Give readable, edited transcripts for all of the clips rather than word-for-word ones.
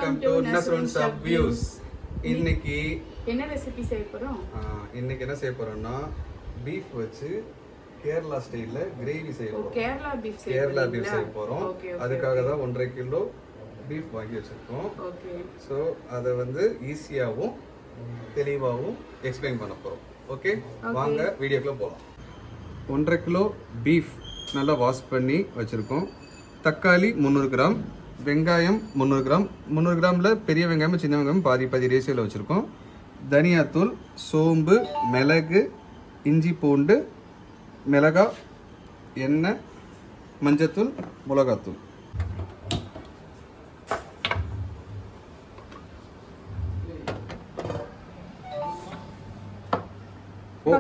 Welcome to Nasrun Sub Views. இன்னைக்கு என்ன recipe செய்ய போறோம்? இன்னைக்கு என்ன செய்ய போறோம்னா பீஃப் வச்சு கேரளா ஸ்டைல்ல கிரேவி செய்ய போறோம். கேரளா பீஃப் செய்ய போறோம். அதுக்காக தான் 1.5 கிலோ பீஃப் வாங்கி வச்சிருக்கோம். ஓகே. சோ அத வந்து ஈஸியாவும் தெளிவாவும் எக்ஸ்பிளைன் பண்ண போறோம். ஓகே? வாங்க வீடியோக்குள்ள போலாம். 1.5 கிலோ பீஃப் நல்லா வாஷ் பண்ணி வச்சிருக்கோம். தக்காளி 300 கிராம், வெங்காயம் 300 கிராம், 300 கிராமில் பெரிய வெங்காயம் சின்ன வெங்காயம் பாதி ரேஷியோவில் வச்சுருக்கோம். தனியாத்தூள், சோம்பு, மிளகு, இஞ்சி பூண்டு, மிளகாய், எண்ணெய், மஞ்சத்தூள், மிளகாத்தூள்.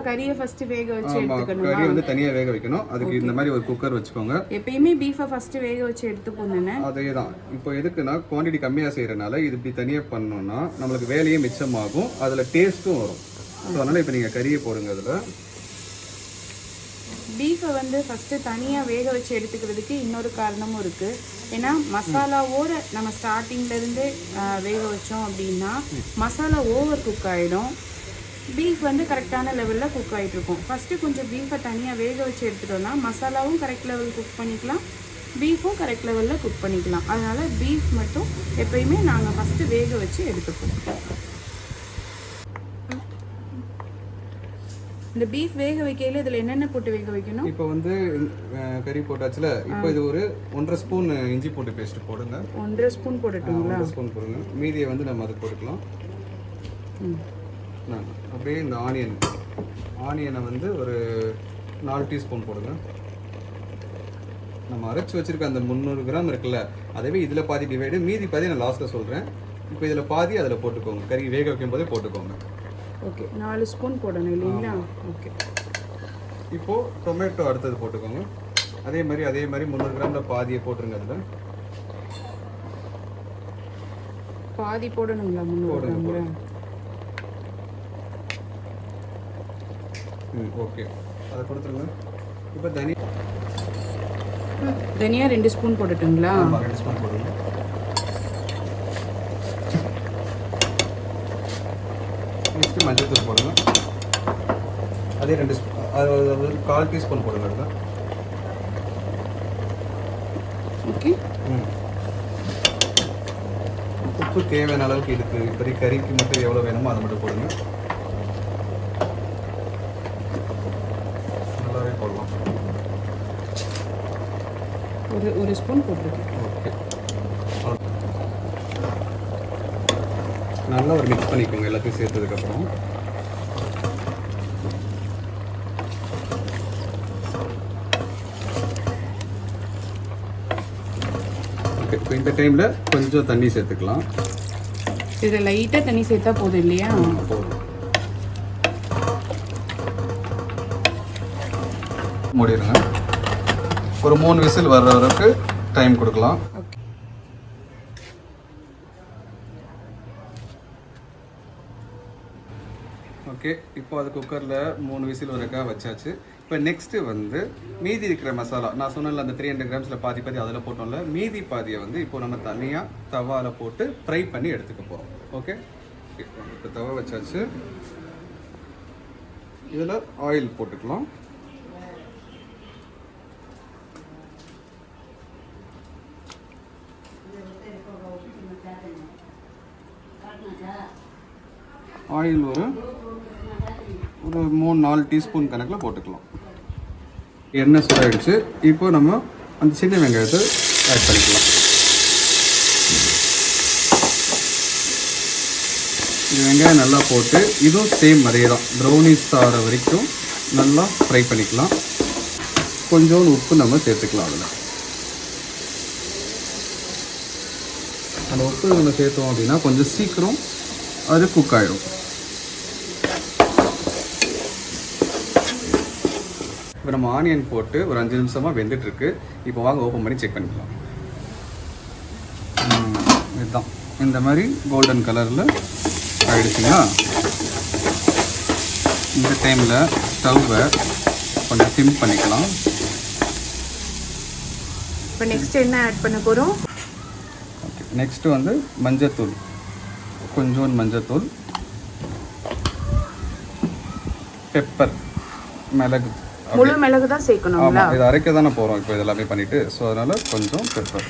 கறியை ஃபர்ஸ்ட் வேக வச்சு எடுத்துக்கணும். கறி வந்து தனியா வேக வைக்கணும். அதுக்கு இந்த மாதிரி ஒரு குக்கர் வச்சுக்கோங்க. எப்பயுமே பீஃபை ஃபர்ஸ்ட் வேக வச்சு எடுத்துப்போம். அதேதான். இப்போ எதுக்குன்னா குவாண்டிட்டி கம்மியா செய்யறதுனால இது இப்படி தனியா பண்ணோம்னா நம்மளுக்கு வேலையே மிச்சமாகும், அதுல டேஸ்ட்டும் வரும். ஸோ அதனால இப்போ நீங்க கறியை போடுங்க. அதுல பீஃபை வந்து ஃபர்ஸ்ட் தனியா வேக வச்சு எடுத்துக்கிறதுக்கு இன்னொரு காரணமும் இருக்கு. ஏன்னா மசாலாவோட நம்ம ஸ்டார்டிங்ல இருந்து வேக வச்சோம் அப்படின்னா மசாலா ஓவர் குக் ஆயிடும். பீஃப் வந்து கரெக்டான லெவலில் குக் ஆகிட்டு இருக்கும். ஃபஸ்ட்டு கொஞ்சம் பீஃபை தனியாக வேக வச்சு எடுத்துட்டோம்னா மசாலாவும் கரெக்ட் லெவல் குக் பண்ணிக்கலாம், பீஃபும் கரெக்ட் லெவலில் குக் பண்ணிக்கலாம். அதனால் பீஃப் மட்டும் எப்பயுமே நாங்கள் ஃபஸ்ட்டு வேக வச்சு எடுத்துப்போம். இந்த பீஃப் வேக வைக்கையில் இதில் என்னென்ன போட்டு வேக வைக்கணும்? இப்போ வந்து கறி போட்டாச்சுல, இப்போ இது ஒரு 1.5 ஸ்பூன் இஞ்சி பூண்டு பேஸ்ட் போடுங்க. 1.5 ஸ்பூன் போட்டுட்டுங்களா? 1 ஸ்பூன் போடுங்க. மீதியை வந்து நம்ம அது போட்டுக்கலாம். அப்படியே இந்த ஆனியனை வந்து ஒரு 4 டீஸ்பூன் போடுங்க. நம்ம அரைச்சி வச்சிருக்க அந்த 300 கிராம் இருக்குல்ல, அதவே இதில் பாதி டிவைடு, மீதி பாதி நான் லாஸ்ட்டில் சொல்கிறேன். இப்போ இதில் பாதி அதில் போட்டுக்கோங்க. கறி வேக வைக்கும் போதே போட்டுக்கோங்க. ஓகே, 4 ஸ்பூன் போடணும் இல்லைங்களா? ஓகே. இப்போது டொமேட்டோ அடுத்தது போட்டுக்கோங்க. அதே மாதிரி 300 கிராமில் பாதியை போட்டுருங்க. அதில் பாதி போடணுங்களா? 300 கிராம். ஓகே, அதை கொடுத்துருங்க. இப்போ தனியா 2 ஸ்பூன் போட்டுட்டுங்களா? 2 ஸ்பூன் போடுங்க. நெக்ஸ்ட்டு மஞ்சள் தூள் போடுங்க. அதே 2 ஸ்பூன், அது 1/4 டீஸ்பூன் போடுங்க. அதுதான் ஓகே. உப்பு தேவையான அளவுக்கு இதுக்கு இப்படி கறிக்கு மட்டும் எவ்வளோ வேணுமோ அதை மட்டும் போடுங்க. ஒரு ஸ்பூன் போட்டுருக்கேன். ஓகே, நல்லா ஒரு மிக்ஸ் பண்ணிக்கோங்க எல்லாத்தையும் சேர்த்ததுக்கப்புறம். ஓகே, இப்போ இந்த டைமில் கொஞ்சம் தண்ணி சேர்த்துக்கலாம். இதில் லைட்டாக தண்ணி சேர்த்தா போதும் இல்லையா? போதும். மூடிடுங்க. ஒரு 3 விசில் வர்ற வரைக்கு டைம் கொடுக்கலாம். ஓகே, இப்போ அது குக்கரில் 3 விசில் வரைக்கும் வச்சாச்சு. இப்போ நெக்ஸ்ட்டு வந்து மீதி இருக்கிற மசாலா நான் சொன்னல, அந்த 300 கிராம்ஸில் பாதி அதில் போட்டோம்ல, மீதி பாதியை வந்து இப்போ நம்ம தனியாக தவாவில் போட்டு ஃப்ரை பண்ணி எடுத்துக்க போகிறோம். ஓகே, இப்போ தவா வச்சாச்சு. இதில் ஆயில் போட்டுக்கலாம். ஆயில் ஒரு 3-4 டீஸ்பூன் கணக்கில் போட்டுக்கலாம். எண்ணெய் சூடாயிடுச்சு. இப்போ நம்ம அந்த சின்ன வெங்காயத்தை ஆட் பண்ணிக்கலாம். இந்த வெங்காயம் நல்லா போட்டு இதுவும் சேம் அதே தான், ப்ரௌனிஷ் ஆகிற வரைக்கும் நல்லா ஃப்ரை பண்ணிக்கலாம். கொஞ்சோண்டு உப்பு நம்ம சேர்த்துக்கலாம். அதில் அந்த உப்பு நம்ம சேர்த்தோம் அப்படின்னா கொஞ்சம் சீக்கிரம் அது குக் ஆகிடும். இப்போ நம்ம ஆனியன் போட்டு ஒரு 5 நிமிஷமாக வெந்துட்டுருக்கு. இப்போ வாங்க ஓப்பன் பண்ணி செக் பண்ணிக்கலாம். இதுதான் இந்த மாதிரி கோல்டன் கலரில் ஆகிடுச்சுங்களா? இந்த டைமில் ஸ்டவ்வை கொஞ்சம் சிம் பண்ணிக்கலாம். இப்போ நெக்ஸ்ட் என்ன ஆட் பண்ண போகிறோம்? நெக்ஸ்ட்டு வந்து மஞ்சத்தூள், கொஞ்சோண்டு மஞ்சத்தூள், பெப்பர், மிளகு. முழு மிளகு தான் சேர்க்கணுங்களா? ஆமாம், இது அரைக்க தானே போகிறோம் இப்போ இதெல்லாமே பண்ணிவிட்டு. ஸோ அதனால் கொஞ்சம் பெப்பர்,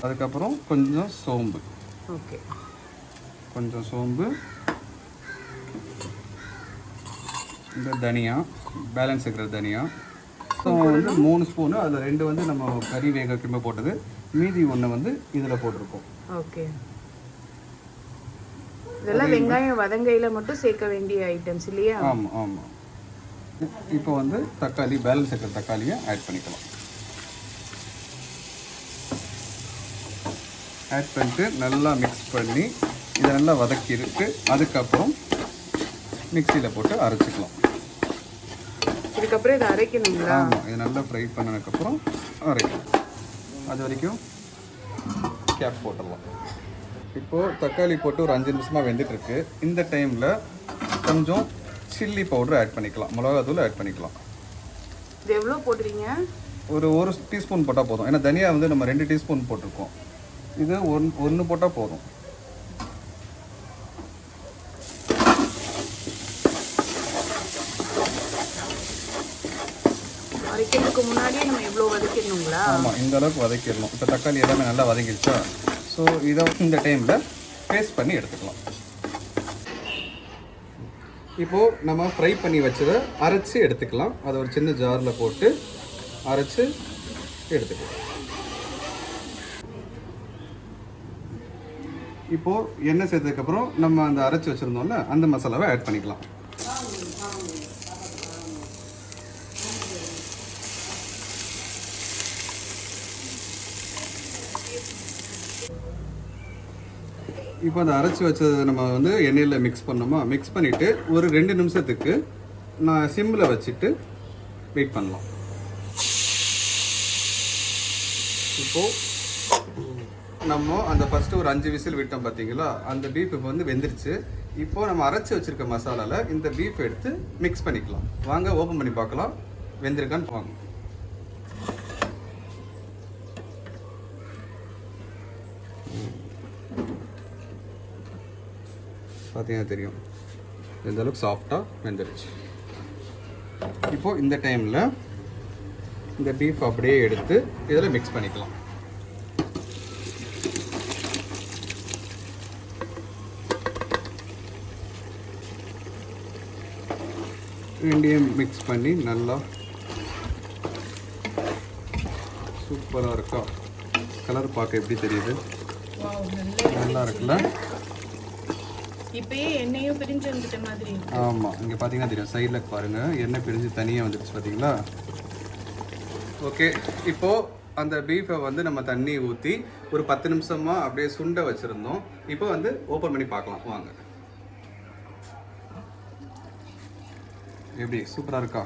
அதுக்கப்புறம் கொஞ்சம் சோம்பு. ஓகே, கொஞ்சம் சோம்பு, இந்த தனியா, பேலன்ஸ் இருக்கிற தனியா. ஸோ வந்து 3 ஸ்பூனு, அதில் 2 வந்து நம்ம கறி வேக வைக்கும்போது போட்டது, மீதி 1 வந்து இதில் போட்டிருக்கோம். ஓகே, இதெல்லாம் வெங்காயம் வதங்கையில் மட்டும் சேர்க்க வேண்டிய ஐட்டம்ஸ் இல்லையா? ஆமாம் ஆமாம். இப்போ வந்து தக்காளி, பேலன்ஸ் இருக்கிற தக்காளியை ஆட் பண்ணிக்கலாம். ஆட் பண்ணிட்டு நல்லா மிக்ஸ் பண்ணி இதை நல்லா வதக்கிட்டு அதுக்கப்புறம் மிக்சியில் போட்டு அரைச்சிக்கலாம். இதுக்கப்புறம் இதை அரைக்கணுங்களா? ஆமாம், இது நல்லா ஃப்ரை பண்ணதுக்கப்புறம் அரைக்கலாம். அது வரைக்கும் கேப் போட்டுடலாம். இப்போது தக்காளி போட்டு ஒரு 5 நிமிஷமாக வெந்துட்டுருக்கு. இந்த டைமில் கொஞ்சம் சில்லி பவுடர் ஆட் பண்ணிக்கலாம், மிளகாத்தூள் ஆட் பண்ணிக்கலாம். இது எவ்வளோ போடுறீங்க? ஒரு டீஸ்பூன் போட்டால் போதும். ஏன்னா தனியாக வந்து நம்ம 2 டீஸ்பூன் போட்டிருக்கோம். இது ஒன்று போட்டால் போதும். அரைக்கிறதுக்கு முன்னாடியே நம்ம எவ்வளோ வதக்கிடணுங்களா? ஆமாம், இந்த அளவுக்கு வதக்கிடணும். இப்போ தக்காளி எல்லாமே நல்லா வதங்கிடுச்சா? ஸோ இதை இந்த டைமில் பேஸ்ட் பண்ணி எடுத்துக்கலாம். இப்போது நம்ம ஃப்ரை பண்ணி வச்சதை அரைச்சி எடுத்துக்கலாம். அதை ஒரு சின்ன ஜாரில் போட்டு அரைச்சி எடுத்துக்கலாம். இப்போது எண்ணெய் சேர்த்ததுக்கப்புறம் நம்ம அந்த அரைச்சி வச்சுருந்தோம்ல அந்த மசாலாவை ஆட் பண்ணிக்கலாம். இப்போ அந்த அரைச்சி வச்சதை நம்ம வந்து எண்ணெயில் மிக்ஸ் பண்ணோமா, மிக்ஸ் பண்ணிவிட்டு ஒரு 2 நிமிஷத்துக்கு நான் சிம்மில் வச்சுட்டு வெயிட் பண்ணலாம். இப்போது நம்ம அந்த ஃபஸ்ட்டு ஒரு 5 விசில் விட்டோம் பார்த்தீங்களா, அந்த பீஃப் இப்போ வந்து வெந்துருச்சு. இப்போது நம்ம அரைச்சி வச்சுருக்க மசாலாவில் இந்த பீஃப் எடுத்து மிக்ஸ் பண்ணிக்கலாம். வாங்க ஓப்பன் பண்ணி பார்க்கலாம் வெந்திருக்கான்னு. வாங்க. பார்த்தீங்கன்னா தெரியும் எந்த அளவுக்கு சாஃப்டாக வெந்துருச்சு. இப்போது இந்த டைமில் இந்த பீஃப் அப்படியே எடுத்து இதில் மிக்ஸ் பண்ணிக்கலாம். ரெண்டையும் மிக்ஸ் பண்ணி நல்லா சூப்பராக இருக்கா? கலர் பார்க்க எப்படி தெரியுது? நல்லா இருக்குல்ல? இப்பயே எண்ணெயும் பிரிஞ்சு வந்துட்ட மாதிரி. ஆமாம், இங்கே பார்த்தீங்கன்னா தெரியும், சைடில் பாருங்கள் எண்ணெய் பிரிஞ்சு தனியாக வந்துடுச்சு பார்த்தீங்களா? ஓகே, இப்போது அந்த பீஃபை வந்து நம்ம தண்ணி ஊற்றி ஒரு 10 நிமிஷமாக அப்படியே சுண்ட வச்சுருந்தோம். இப்போ வந்து ஓப்பன் பண்ணி பார்க்கலாம் வாங்க. எப்படி சூப்பராக இருக்கா?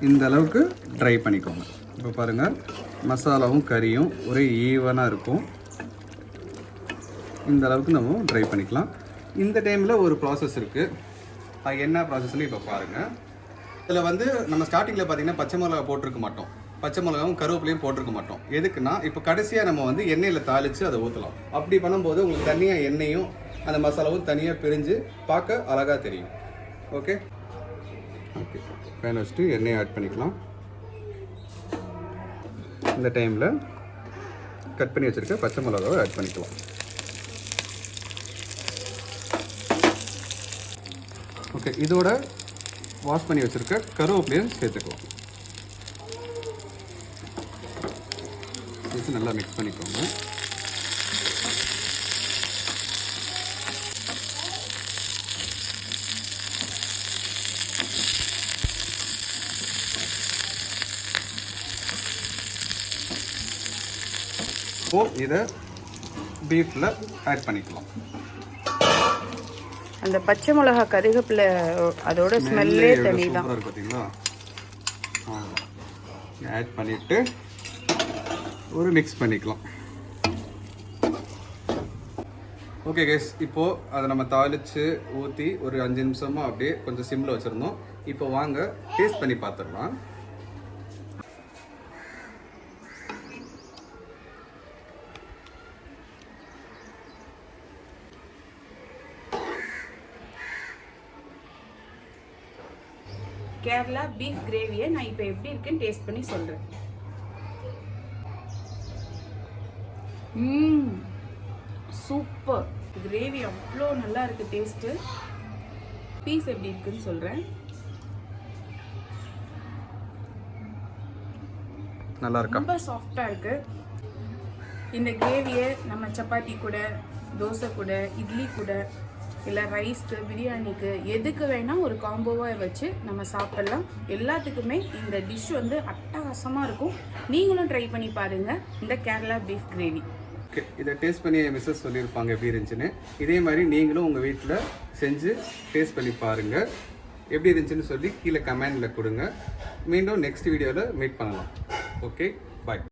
இந்த அளவுக்கு ட்ரை பண்ணிக்கோங்க. இப்போ பாருங்கள் மசாலாவும் கறியும் ஒரே ஈவனாக இருக்கும். இந்த அளவுக்கு நம்ம ட்ரை பண்ணிக்கலாம். இந்த டைமில் ஒரு ப்ராசஸ் இருக்குது. அது என்ன ப்ராசஸ்ன்னு இப்போ பாருங்கள். இதில் வந்து நம்ம ஸ்டார்டிங்கில் பார்த்தீங்கன்னா பச்சை மிளகா போட்டிருக்க மாட்டோம், பச்சை மிளகாவும் கருவேப்பிலையும் போட்டிருக்க மாட்டோம். எதுக்குன்னா இப்போ கடைசியாக நம்ம வந்து எண்ணெயில் தாளித்து அதை ஊற்றலாம். அப்படி பண்ணும்போது உங்களுக்கு தனியாக எண்ணெயும் அந்த மசாலாவும் தனியாக பிரிஞ்சு பார்க்க அழகாக தெரியும். ஓகே ஓகே, பேன் வச்சுட்டு எண்ணெயை ஆட் பண்ணிக்கலாம். இந்த டைமில் கட் பண்ணி வச்சுருக்க பச்சை மிளகாவை ஆட் பண்ணிக்கலாம். ஓகே, இதோட வாஷ் பண்ணி வச்சுருக்க கருவேப்பிலையும் சேர்த்துக்கலாம். சேர்த்து நல்லா மிக்ஸ் பண்ணிக்கோங்க. இப்போ இதை பீஃபில் ஆட் பண்ணிக்கலாம். அந்த பச்சை மிளகா கருவேப்பிலை அதோட ஸ்மெல்லே தனி தான். பார்த்தீங்களா? ஆட் பண்ணிவிட்டு ஒரு மிக்ஸ் பண்ணிக்கலாம். ஓகே கைஸ், இப்போது அதை நம்ம தாளித்து ஊற்றி ஒரு 5 நிமிஷமாக அப்படியே கொஞ்சம் சிம்மில் வச்சுருந்தோம். இப்போ வாங்க டேஸ்ட் பண்ணி பார்த்துடலாம். கேரளா பீஃப் கிரேவியை நான் இப்போ எப்படி இருக்குன்னு டேஸ்ட் பண்ணி சொல்கிறேன். சூப்பர். கிரேவி அவ்வளோ நல்லா இருக்குது டேஸ்ட்டு. பீஸ் எப்படி இருக்குன்னு சொல்கிறேன். நல்லா இருக்கா? ரொம்ப சாஃப்டாக இருக்குது. இந்த கிரேவியை நம்ம சப்பாத்தி கூட, தோசை கூட, இட்லி கூட, இல்லை ரைஸ்க்கு, பிரியாணிக்கு எதுக்கு வேணால் ஒரு காம்போவாக வச்சு நம்ம சாப்பிடலாம். எல்லாத்துக்குமே இந்த டிஷ் வந்து அட்டகாசமாக இருக்கும். நீங்களும் ட்ரை பண்ணி பாருங்கள் இந்த கேரளா பீஃப் கிரேவி. ஓகே, இதை டேஸ்ட் பண்ணி என் மிஸ்ஸஸ் சொல்லியிருப்பாங்க எப்படி இருந்துச்சுன்னு. இதே மாதிரி நீங்களும் உங்கள் வீட்டில் செஞ்சு டேஸ்ட் பண்ணி பாருங்கள். எப்படி இருந்துச்சுன்னு சொல்லி கீழே கமெண்டில் கொடுங்க. மீண்டும் நெக்ஸ்ட் வீடியோவில் மீட் பண்ணலாம். ஓகே, பாய்.